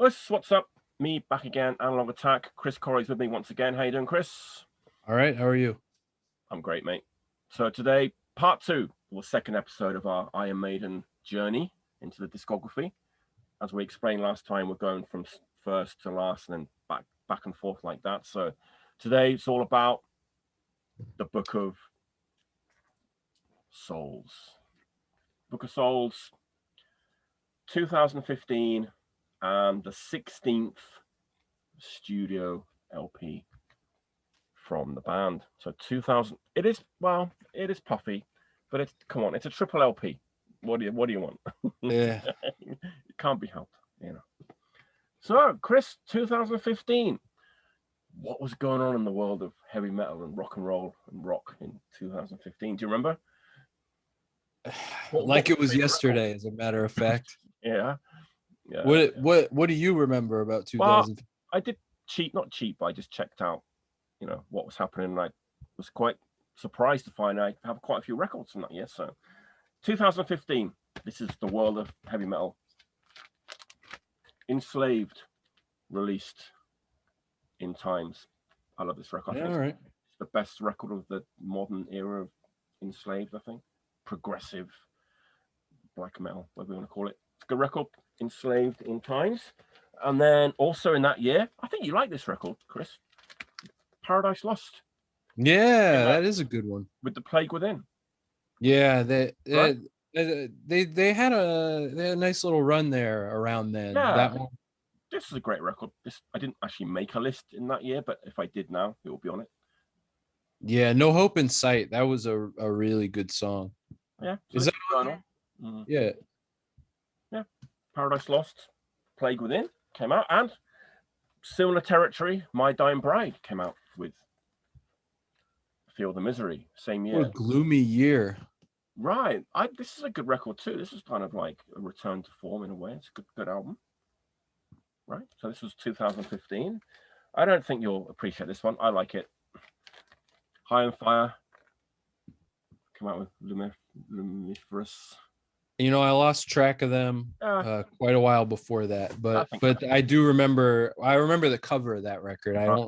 What's up? Me back again, Analog Attack. Chris Corry's with me once again. How you doing, Chris? All right, how are you? I'm great, mate. So today, part two, or second episode of our Iron Maiden journey into the discography. As we explained last time, we're going from first to last and then back and forth like that. So today it's all about the Book of Souls. Book of Souls, 2015, and the 16th studio LP from the band. So 2000. It is puffy, but it's come on, it's a triple LP. What do you want? Yeah. It can't be helped, So, Chris, 2015. What was going on in the world of heavy metal and roll and rock in 2015? Do you remember? Like it was yesterday, as a matter of fact. Yeah. What do you remember about 2000? Well, I did not cheat, but I just checked out, what was happening. And I was quite surprised to find I have quite a few records from that year. So 2015, this is the world of heavy metal. Enslaved, released in Times. I love this record. Yeah, all right. It's the best record of the modern era of Enslaved, I think. Progressive black metal, whatever you want to call it. It's a good record, Enslaved in Times. And then also in that year, I think you like this record, Chris. Paradise Lost. Yeah, that is a good one. With The Plague Within. Yeah, they had a nice little run there around then. Yeah. That one. This is a great record. I didn't actually make a list in that year, but if I did now, it will be on it. Yeah, No Hope in Sight. That was a really good song. Yeah. So is that on there? Mm. Yeah. Paradise Lost, Plague Within came out, and similar territory, My Dying Bride came out with Feel the Misery, same year. What a gloomy year. Right. This is a good record too. This is kind of like a return to form in a way. It's a good album. Right. So this was 2015. I don't think you'll appreciate this one. I like it. High on Fire came out with Lumiferous. I lost track of them quite a while before that, but I do remember. I remember the cover of that record. I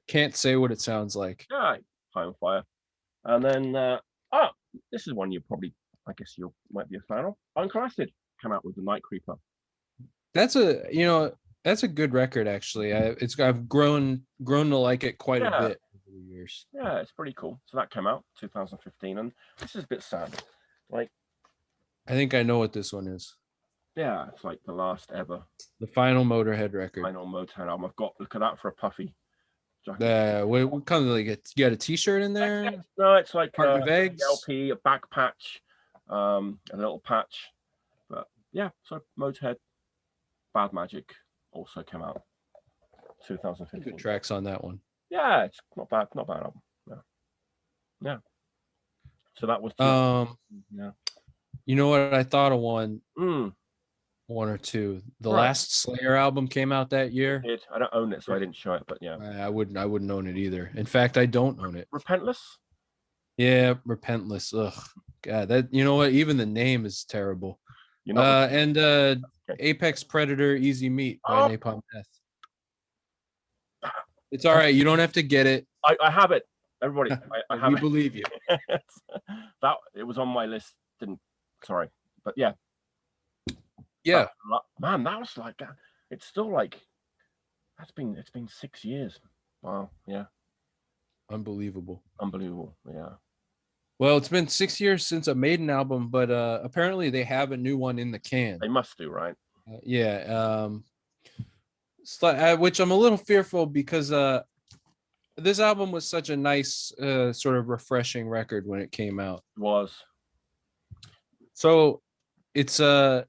can't say what it sounds like. Yeah, High on Fire, and then this is one you probably, I guess you might be a fan of. Uncrafted came out with The Night Creeper. That's a good record actually. I've grown to like it quite a bit over the years. Yeah, it's pretty cool. So that came out 2015, and this is a bit sad. Like, I think I know what this one is. Yeah, it's like the last ever. The final Motorhead record. Final Motorhead album. Look at that for a puffy jacket. What kind of like you got a T-shirt in there? No, it's like a LP, a back patch, a little patch. But yeah, so Motorhead, Bad Magic also came out 2015. Good tracks on that one. Yeah, it's not bad album. Yeah. So that was yeah. You know what? I thought of one or two. The last Slayer album came out that year. I don't own it, so I didn't show it. But yeah, I wouldn't own it either. In fact, I don't own it. Repentless. Yeah, Repentless. Ugh, God, that what? Even the name is terrible. And Apex Predator, Easy Meat by Napalm Death. It's all right. You don't have to get it. I have it. Everybody, I have it. We believe you. That it was on my list. Sorry, but yeah. Man, that was like it's still like it's been 6 years. Wow. Yeah. Unbelievable. Yeah. Well, it's been 6 years since a Maiden album, but apparently they have a new one in the can. They must do, right? Yeah. Which I'm a little fearful because this album was such a nice sort of refreshing record when it came out. It was. So it's so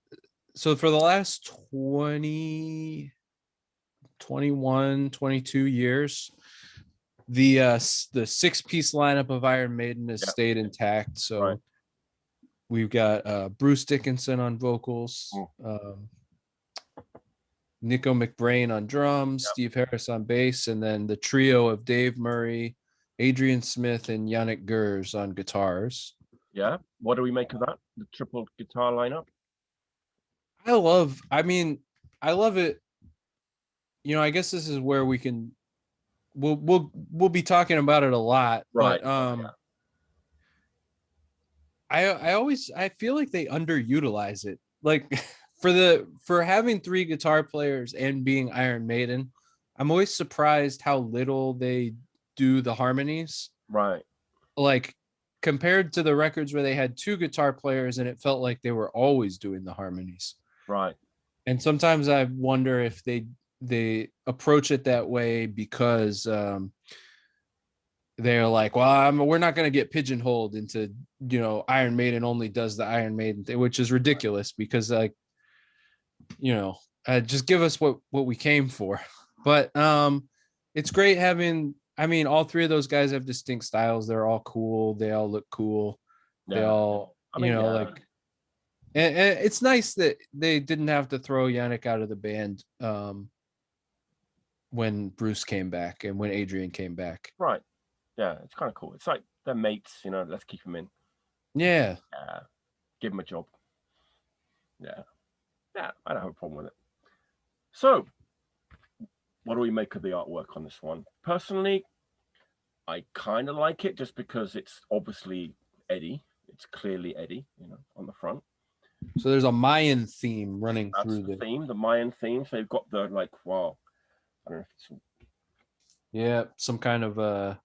for the last 20, 21, 22 years, the 6-piece lineup of Iron Maiden has stayed intact. So we've got Bruce Dickinson on vocals, Nico McBrain on drums, Steve Harris on bass, and then the trio of Dave Murray, Adrian Smith, and Yannick Gers on guitars. Yeah. What do we make of that? The triple guitar lineup? I love it I guess this is where we'll be talking about it a lot, Right. but I feel like they underutilize it. Like for having 3 guitar players and being Iron Maiden, I'm always surprised how little they do the harmonies. Right. Like compared to the records where they had 2 guitar players and it felt like they were always doing the harmonies. Right. And sometimes I wonder if they approach it that way because they're like, well, we're not going to get pigeonholed into, Iron Maiden only does the Iron Maiden thing, which is ridiculous because like, just give us what we came for. But it's great having, all 3 of those guys have distinct styles. They're all cool. They all look cool. They all, like, and it's nice that they didn't have to throw Yannick out of the band when Bruce came back and when Adrian came back. Right. Yeah, it's kind of cool. It's like they're mates, let's keep them in. Yeah. Give them a job. Yeah. Yeah, I don't have a problem with it. So, what do we make of the artwork on this one? Personally, I kind of like it just because it's obviously Eddie. It's clearly Eddie, on the front. So there's a Mayan theme running through the theme, the Mayan theme. So they've got the I don't know if it's. Yeah, some kind of got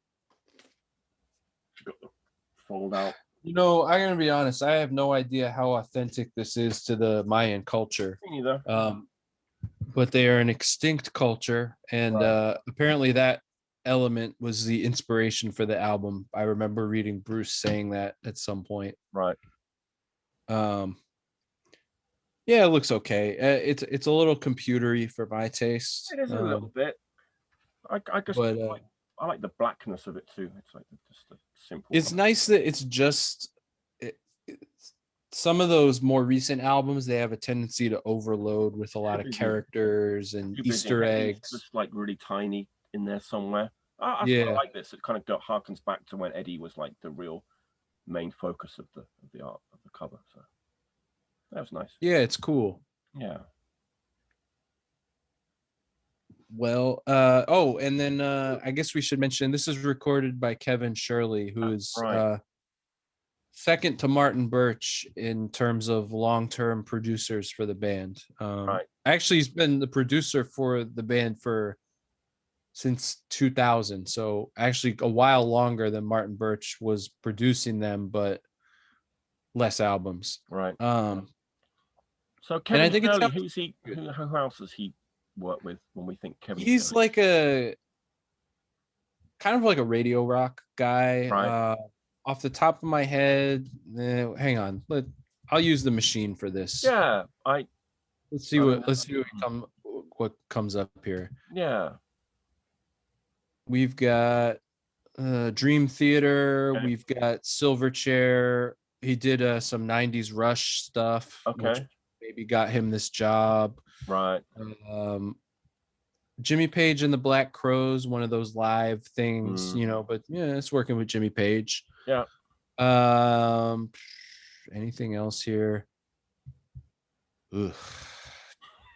the fold out. I'm gonna be honest. I have no idea how authentic this is to the Mayan culture. Me neither. But they are an extinct culture, and apparently that element was the inspiration for the album. I remember reading Bruce saying that at some point. Right. Yeah, it looks okay. It's a little computery for my taste. It is a little bit. I guess, but I like the blackness of it too. It's like just a simple. It's nice that it's just some of those more recent albums. They have a tendency to overload with a lot of characters and Easter eggs. Just like really tiny in there somewhere. I like this. It kind of harkens back to when Eddie was like the real main focus of the art of the cover. So that was nice. Yeah, it's cool. Yeah. Well, and then I guess we should mention this is recorded by Kevin Shirley, who is second to Martin Birch in terms of long-term producers for the band. Actually, he's been the producer for the band since 2000, so actually a while longer than Martin Birch was producing them, but less albums. Right. So and Kevin I think Shirley, who else has he worked with when we think Kevin He's Shirley? like a kind of like a radio rock guy. Right. Off the top of my head, hang on. I'll use the machine for this. Yeah, let's see what comes up here. Yeah. We've got Dream Theater. Okay. We've got Silverchair. He did some 90s Rush stuff. Okay. Which maybe got him this job. Right. Jimmy Page and the Black Crowes, one of those live things, but yeah, it's working with Jimmy Page. Yeah. Anything else here? Ugh.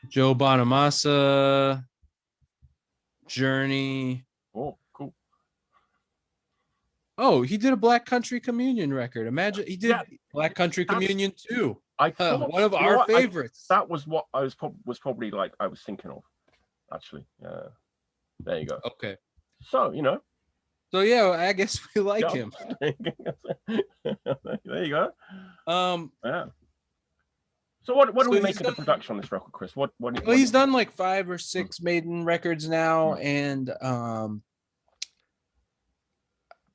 Joe Bonamassa, Journey. Oh, cool. Oh, he did a Black Country Communion record. Imagine he did Black Country Communion too. One of our favorites. That was what I was probably like I was thinking of, actually. There you go. Okay. So So yeah, I guess we like him. There you go. Yeah. So what do we make of the production on this record, Chris? What he's done like 5 or 6 Maiden records now, and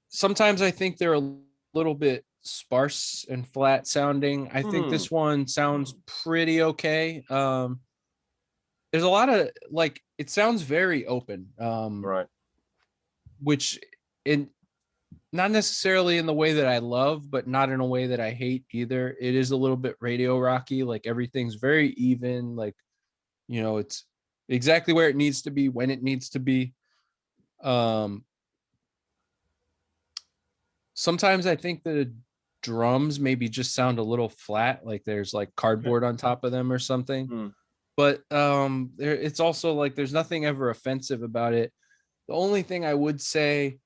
sometimes I think they're a little bit sparse and flat sounding. I think this one sounds pretty okay. There's a lot of it sounds very open. Right. Which not necessarily in the way that I love, but not in a way that I hate either. It is a little bit radio rocky. Like everything's very even. It's exactly where it needs to be when it needs to be. Sometimes I think the drums maybe just sound a little flat, like there's like cardboard on top of them or something. but it's also like there's nothing ever offensive about it. The only thing I would say,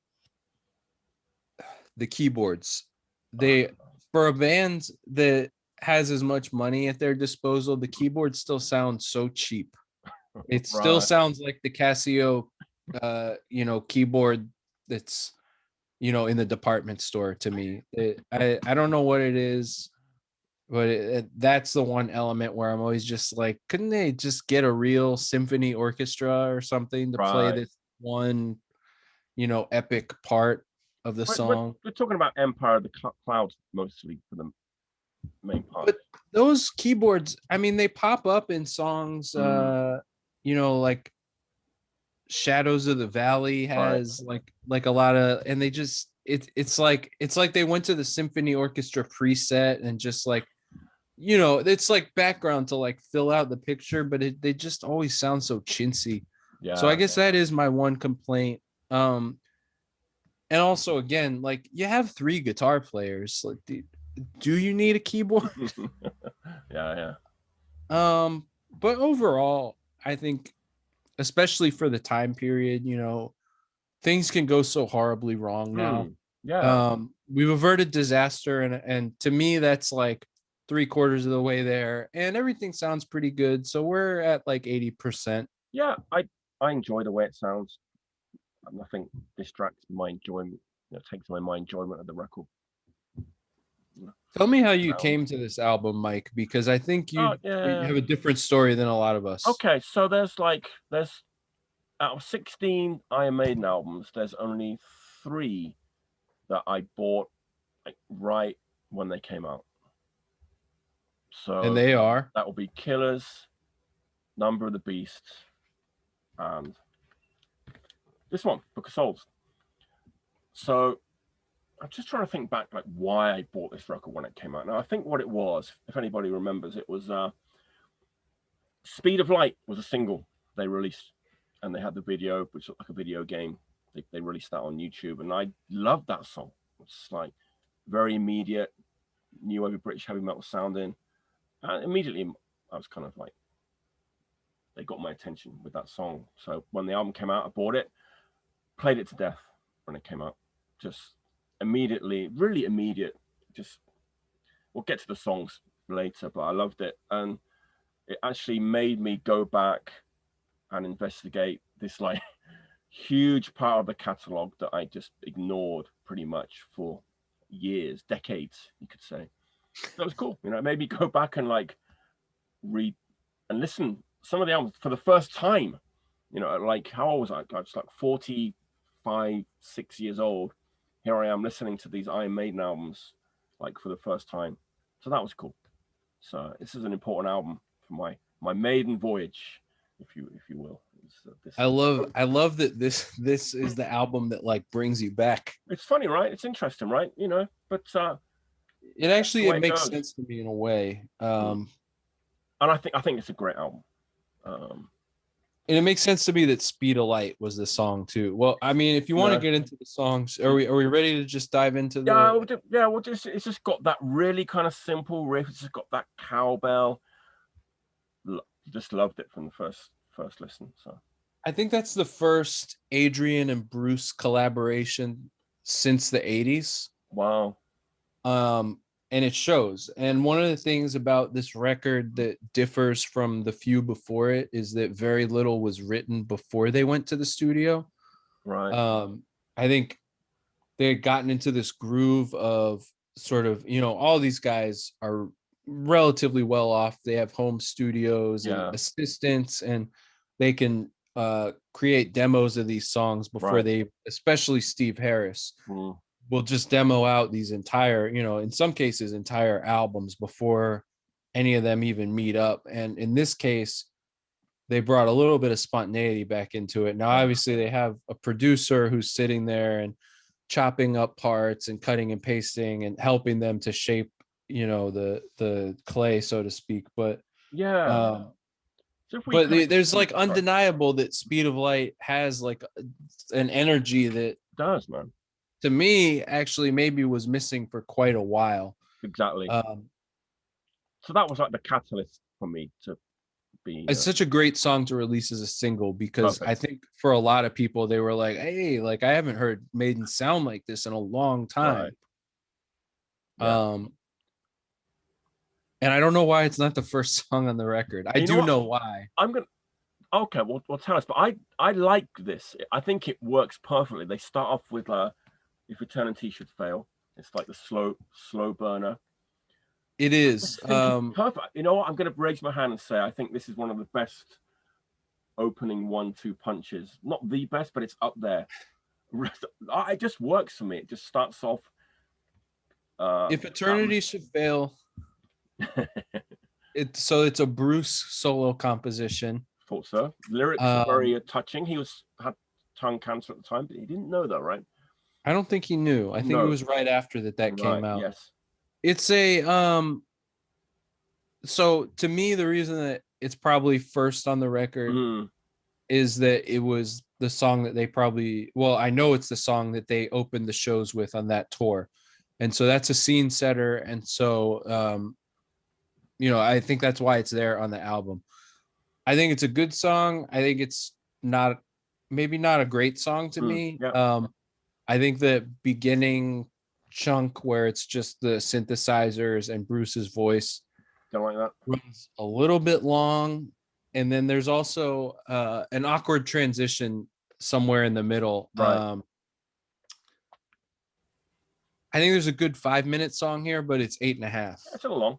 the keyboards, Uh, they, for a band that has as much money at their disposal, the keyboard still sounds so cheap. It still right, sounds like the Casio keyboard that's in the department store to me. I don't know what it is, but that's the one element where I'm always just like, couldn't they just get a real symphony orchestra or something to play right. this one, epic part of the But song? we're talking about Empire of the Clouds mostly for the main part. But those keyboards, I mean, they pop up in songs, Mm, like Shadows of the Valley right. has like a lot of, and they just it's like they went to the symphony orchestra preset and just like, it's like background to like fill out the picture, but they just always sound so chintzy. So I Yeah. guess that is my one complaint. And also again, like you have three guitar players. Like, do you need a keyboard? Yeah. But overall, I think, especially for the time period, things can go so horribly wrong now. Yeah. We've averted disaster, and to me, that's like three-quarters of the way there, and everything sounds pretty good. So we're at like 80%. Yeah. I enjoy the way it sounds. Nothing distracts my enjoyment. Takes away my enjoyment of the record. Tell me how you Sound. came to this album, Mike, because I think Oh you yeah. have a different story than a lot of us. Okay, so there's out of 16 Iron Maiden albums, there's only 3 that I bought like right when they came out. And So they are. that will be Killers, Number of the Beast, and this one, Book of Souls. So I'm just trying to think back like why I bought this record when it came out. Now I think what it was, if anybody remembers, it was Speed of Light was a single they released, and they had the video, which looked like a video game. They released that on YouTube, and I loved that song. It's like very immediate, new wave British heavy metal sounding, and immediately I was kind of like, they got my attention with that song. So when the album came out, I bought it, played it to death when it came out, just immediately, really immediate. Just we'll get to the songs later, but I loved it, and it actually made me go back and investigate this like huge part of the catalog that I just ignored pretty much for years, decades, you could say. That was cool. It made me go back and like read and listen some of the albums for the first time. Like how old was I? I was like 45, 6 years old. Here I am listening to these Iron Maiden albums like for the first time. So that was cool. So this is an important album for my maiden voyage, if you will. I love that this is the album that like brings you back. It's funny, right? It's interesting, right? But It that's the actually way it it makes goes. sense to me in a way. And I think it's a great album. Um, And it makes sense to me that Speed of Light was the song too. Well, I mean, if you want to get into the songs, are we ready to just dive into yeah, the it's just got that really kind of simple riff. It's just got that cowbell. Just loved it from the first listen. So I think that's the first Adrian and Bruce collaboration since the 80s. wow, And it shows. And one of the things about this record that differs from the few before it is that very little was written before they went to the studio. right, I think they had gotten into this groove of sort of, all these guys are relatively well off. They have home studios and yeah, assistants, and they can create demos of these songs before right, they, especially Steve Harris, mm, will just demo out these entire, in some cases, entire albums before any of them even meet up. And in this case, they brought a little bit of spontaneity back into it. Now, yeah, obviously, they have a producer who's sitting there and chopping up parts and cutting and pasting and helping them to shape, the clay, so to speak. But yeah. um, So if we but kind of there's like deconstruct, undeniable that Speed of Light has like an energy that, does man to me, actually maybe was missing for quite a while. exactly. Um, So that was like the catalyst for me to be It's such a great song to release as a single because perfect. I think for a lot of people they were like, "Hey, like I haven't heard Maiden sound like this in a long Right. time." Yeah. And I don't know why it's not the first song on the record. I You know do what? know why. I'm gonna. Okay, well, tell us. But I like this. I think it works perfectly. They start off with if Eternity Should Fail. It's like the slow burner. It I is. just think it's perfect. You know what? I'm gonna raise my hand and say I think this is one of the best opening 1-2 punches. Not the best, but it's up there. It just works for me. It just starts off. If Eternity Should Fail, it's a Bruce solo composition. Thought so. Lyrics are very touching. He had tongue cancer at the time, but he didn't know that, right? I don't think he knew. I think it No. was right after that came out. Yes. It's a so to me the reason that it's probably first on the record is that it was the song that they probably, well, I know it's the song that they opened the shows with on that tour. And so that's a scene setter. And so I think that's why it's there on the album. I think it's a good song. I think it's maybe not a great song to me. Yeah. I think the beginning chunk where it's just the synthesizers and Bruce's voice Don't like that. runs a little bit long. And then there's also an awkward transition somewhere in the middle. Right. I think there's a good 5-minute song here, but it's 8.5. It's a little long,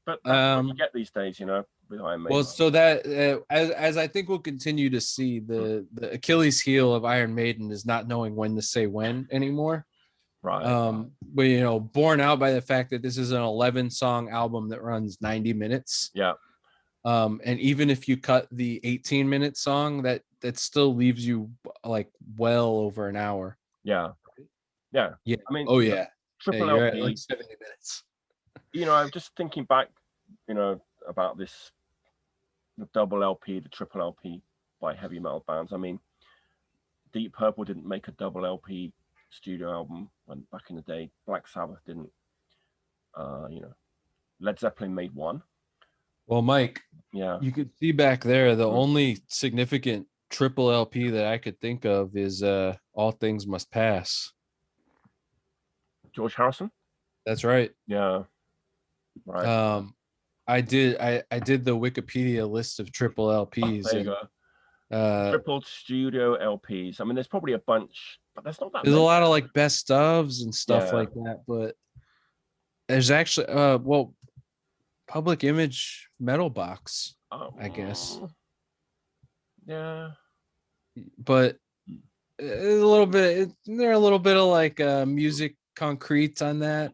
but that's what you get these days, with Iron Maiden. Well, so that as I think we'll continue to see, the Achilles heel of Iron Maiden is not knowing when to say when anymore. Right. But borne out by the fact that this is an 11-song album that runs 90 minutes. Yeah. And even if you cut the 18-minute song, that still leaves you like well over an hour. Yeah. Yeah. Yeah. I mean, oh yeah. Triple you're LP. at like 70 minutes. I'm just thinking back, about the double LP, the triple LP by heavy metal bands. I mean, Deep Purple didn't make a double LP studio album back in the day. Black Sabbath didn't. Led Zeppelin made one. Well, Mike, yeah, you could see back there the only significant triple LP that I could think of is All Things Must Pass. George Harrison. That's right. Yeah. Right. I did the Wikipedia list of triple LPs. There you go. Triple studio LPs. I mean, there's probably a bunch, but there's not that there's many. A lot of like best ofs and stuff like that, but there's actually Public Image Metal Box, I guess. Yeah. But they're a little bit of like music concrete on that,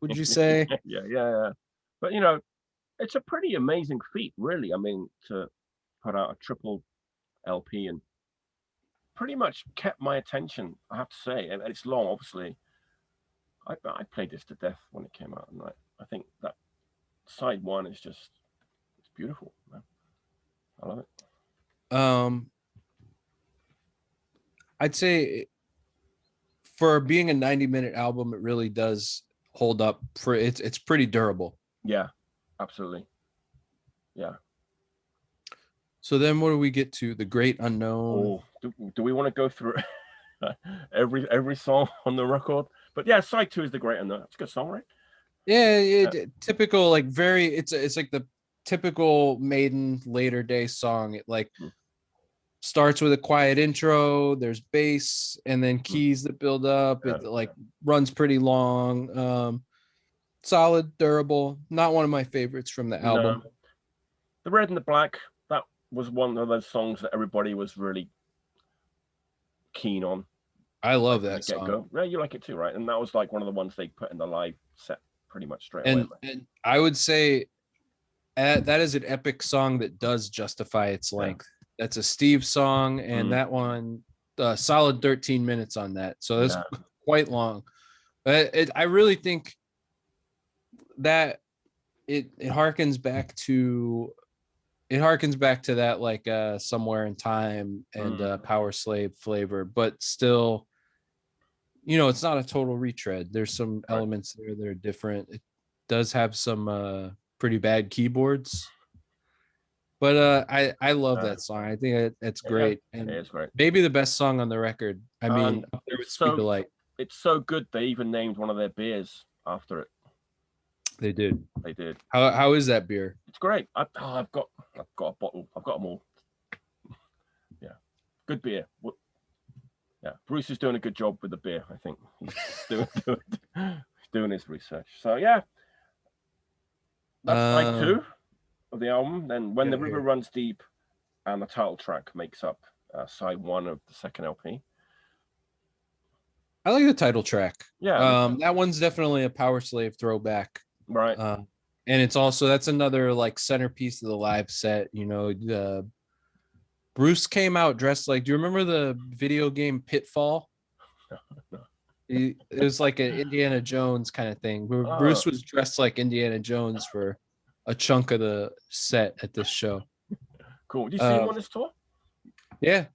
would you say? Yeah. But it's a pretty amazing feat, really. I mean, to put out a triple LP and pretty much kept my attention, I have to say. And it's long, obviously. I played this to death when it came out, and I think that side one is it's beautiful, man. I love it. I'd say for being a 90-minute album, it really does hold up. It's pretty durable. Yeah, absolutely. Yeah. So then what do we get to? The Great Unknown. Do we want to go through every song on the record? But yeah, side 2 is The Great Unknown. It's a good song, right? Yeah. Typical, like it's like the typical Maiden later day song. It like starts with a quiet intro, there's bass and then keys that build up. It like runs pretty long. Solid, durable. Not one of my favorites from the album. No. The Red and the Black, that was one of those songs that everybody was really keen on. I love that song. Yeah, you like it too, right? And that was like one of the ones they put in the live set pretty much straight away. And I would say that is an epic song that does justify its length. That's a Steve song, and that one, solid 13 minutes on that. So that's quite long. But I really think that it harkens back to that like Somewhere in Time and Power Slave flavor, but still, it's not a total retread. There's some elements there that are different. It does have some pretty bad keyboards, But I love Uh, that song. I think it's yeah, great, it and is great. maybe the best song on the record. I mean, And up there with it's Speed so the Light. it's so good they even named one of their beers after it. They did. They did. How is that beer? It's great. I've got a bottle. I've got them all. Yeah, good beer. Yeah, Bruce is doing a good job with the beer. I think he's doing his research. So yeah, that's side two of the album. Then When the River Runs Deep and the title track makes up side one of the second LP. I like the title track. Yeah, That one's definitely a Power Slave throwback. right. And it's also that's another like centerpiece of the live set. You know, Bruce came out dressed like. Do you remember the video game Pitfall? It was like an Indiana Jones kind of thing. Where Bruce was dressed like Indiana Jones for a chunk of the set at this show. Cool. Did you see him on this tour? Yeah.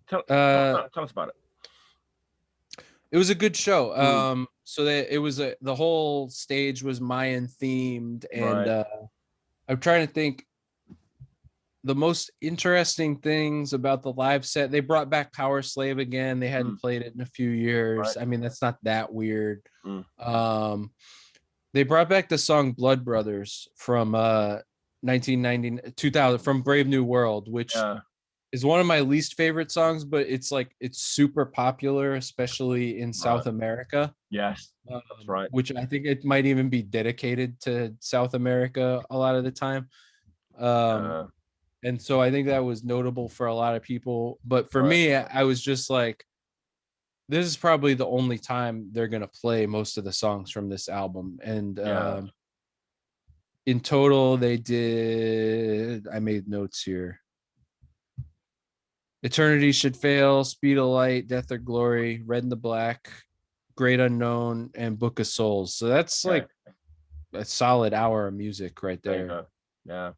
Tell us about it. It was a good show. So that it was the whole stage was Mayan themed, and Right. I'm trying to think the most interesting things about the live set. They brought back Power Slave again. They hadn't played it in a few years. Right. I mean, that's not that weird. They brought back the song Blood Brothers from 1990 2000 from Brave New World, which is one of my least favorite songs, but it's super popular, especially in South America. Yes, that's right. Which I think it might even be dedicated to South America a lot of the time. And so I think that was notable for a lot of people. But for me, I was just like, this is probably the only time they're going to play most of the songs from this album. And in total, they did, I made notes here. Eternity Should Fail, Speed of Light, Death or Glory, Red and the Black, Great Unknown, and Book of Souls. So that's like a solid hour of music right there. Yeah.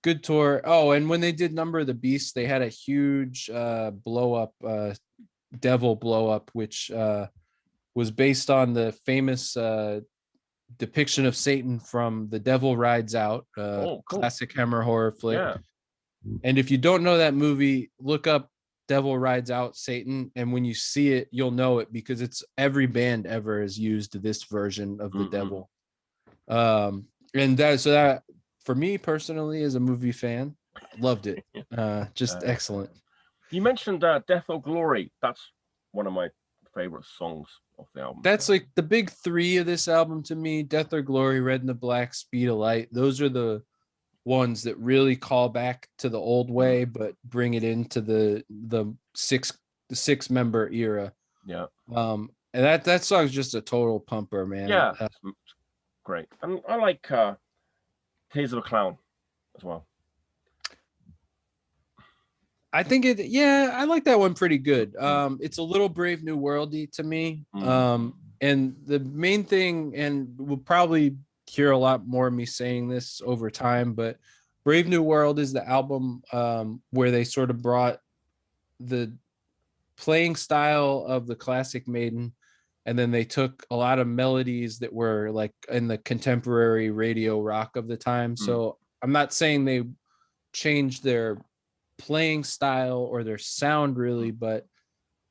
Good tour. Oh, and when they did Number of the Beast, they had a huge blow up, devil blow up, which was based on the famous depiction of Satan from The Devil Rides Out, cool. Classic Hammer horror flick. Yeah. And if you don't know that movie, look up Devil Rides Out Satan, and when you see it, you'll know it because it's every band ever has used this version of the devil. And that for me personally, as a movie fan, loved it. Just excellent. You mentioned Death or Glory. That's one of my favorite songs of the album. That's like the big three of this album to me: Death or Glory, Red and the Black, Speed of Light. Those are the ones that really call back to the old way, but bring it into the six member era. Yeah. And that song's just a total pumper, man. Yeah. Great. And I like Tears of a Clown as well. I think I like that one pretty good. It's a little Brave New Worldy to me. And the main thing, and we'll probably hear a lot more of me saying this over time, but Brave New World is the album where they sort of brought the playing style of the classic Maiden, and then they took a lot of melodies that were like in the contemporary radio rock of the time. So I'm not saying they changed their playing style or their sound really, but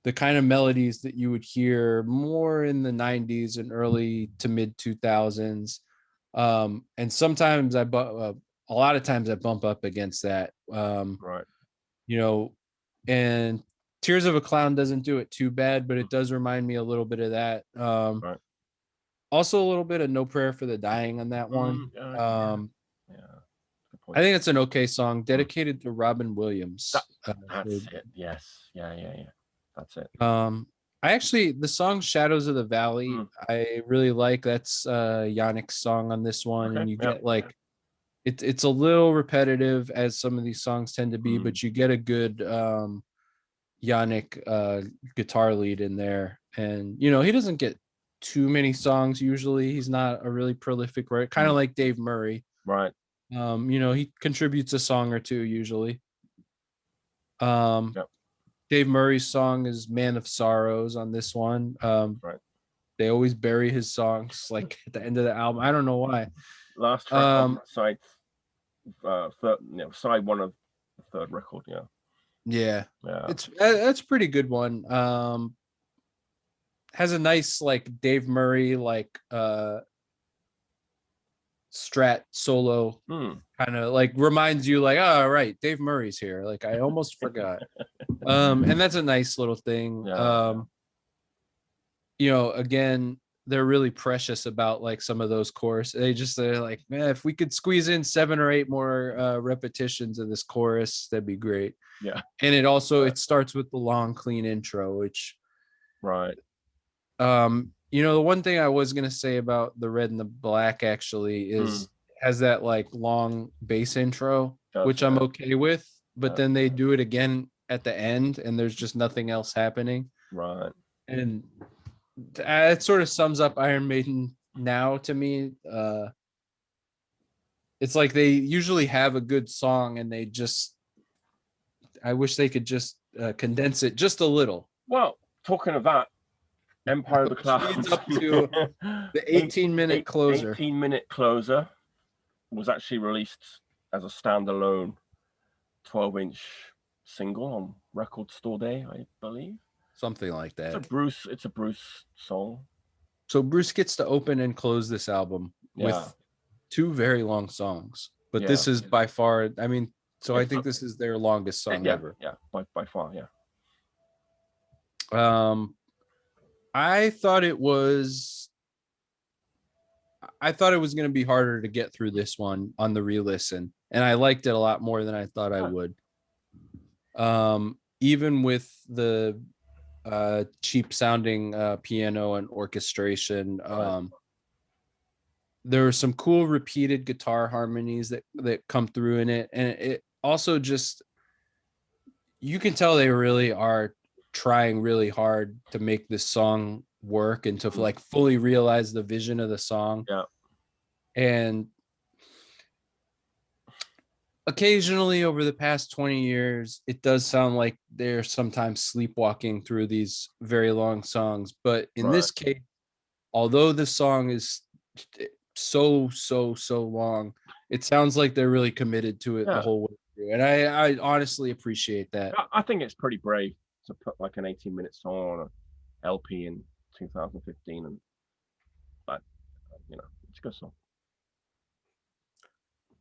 the kind of melodies that you would hear more in the 90s and early to mid 2000s. And sometimes a lot of times I bump up against that. You know, and Tears of a Clown doesn't do it too bad, but it does remind me a little bit of that. Also a little bit of No Prayer for the Dying on that one. I think it's an okay song dedicated to Robin Williams. That's it. Yes. Yeah. That's it. I actually, the song Shadows of the Valley, I really like. That's Yannick's song on this one. And you get like, it's a little repetitive as some of these songs tend to be, but you get a good Yannick guitar lead in there. And, you know, he doesn't get too many songs usually. He's not a really prolific writer, kind of like Dave Murray. Right. You know, he contributes a song or two usually. Dave Murray's song is Man of Sorrows on this one. They always bury his songs like at the end of the album. I don't know why. Last track on that side. side one of the third record. Yeah, Yeah. it's that's a pretty good one. Has a nice like Dave Murray like strat solo, kind of like reminds you like, oh right, Dave Murray's here. Like I almost forgot. And that's a nice little thing. Yeah. You know, again, they're really precious about like some of those chorus. They're like, man, if we could squeeze in 7 or 8 more repetitions of this chorus, that'd be great. Yeah. And it starts with the long, clean intro, which Right. you know, the one thing I was gonna say about the Red and the Black actually is has that like long bass intro, which I'm okay with, but then they do it again at the end and there's just nothing else happening. Right. And it sort of sums up Iron Maiden now to me. It's like they usually have a good song and I wish they could just condense it just a little. Well, talking of that, Empire of the Clouds up to the 18-minute closer. 18-minute closer was actually released as a standalone 12-inch single on Record Store Day, I believe. Something like that. It's a Bruce song. So Bruce gets to open and close this album with 2 very long songs. But this is by far, I mean, I think this is their longest song ever. Yeah, by far, yeah. I thought it was going to be harder to get through this one on the re-listen, and I liked it a lot more than I thought I would. Even with the cheap sounding piano and orchestration, there were some cool repeated guitar harmonies that come through in it, and it also just, you can tell they really are trying really hard to make this song work and to like fully realize the vision of the song. Yeah. And occasionally over the past 20 years, it does sound like they're sometimes sleepwalking through these very long songs. But in this case, although the song is so long, it sounds like they're really committed to it the whole way through. And I honestly appreciate that. I think it's pretty brave to put like an 18-minute song on an LP in 2015, and it's a good song.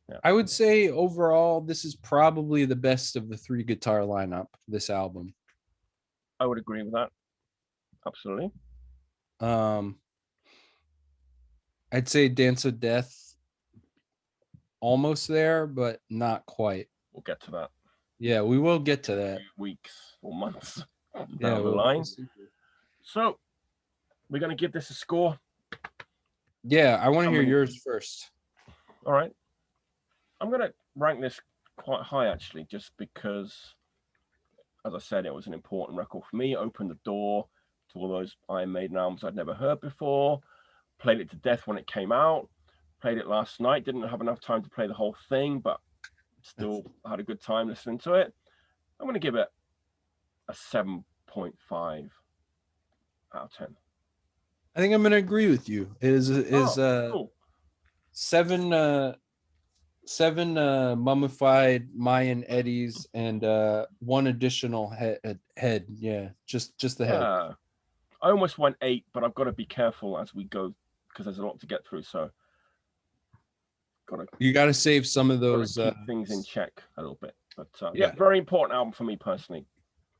Yeah. I would say overall, this is probably the best of the 3 guitar lineup, this album. I would agree with that. Absolutely. I'd say Dance of Death almost there, but not quite. We'll get to that. Yeah, we will get to that. Weeks or months down the line. So we're going to give this a score. Yeah, I want to hear yours first. All right. I'm going to rank this quite high, actually, just because, as I said, it was an important record for me. It opened the door to all those Iron Maiden albums I'd never heard before. Played it to death when it came out. Played it last night. Didn't have enough time to play the whole thing, but still had a good time listening to it. I'm going to give it a 7.5 out of 10. I think I'm going to agree with you. Cool. seven mummified Mayan eddies and 1 additional head. Yeah, just the head. I almost went 8, but I've got to be careful as we go because there's a lot to get through. So you got to save some of those keep things in check a little bit. But very important album for me personally.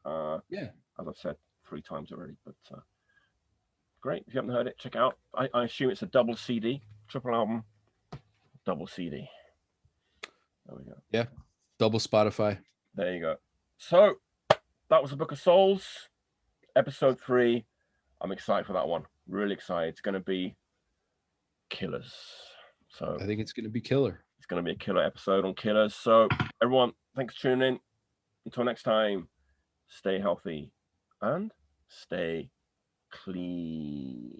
As I've said 3 times already. But great. If you haven't heard it, check it out. I assume it's a double CD, triple album, double CD. There we go. Yeah, double Spotify. There you go. So that was the Book of Souls, episode 3. I'm excited for that one. Really excited. It's going to be killers. So I think it's going to be killer. It's going to be a killer episode on killers. So everyone, thanks for tuning in. Until next time, stay healthy and stay clean.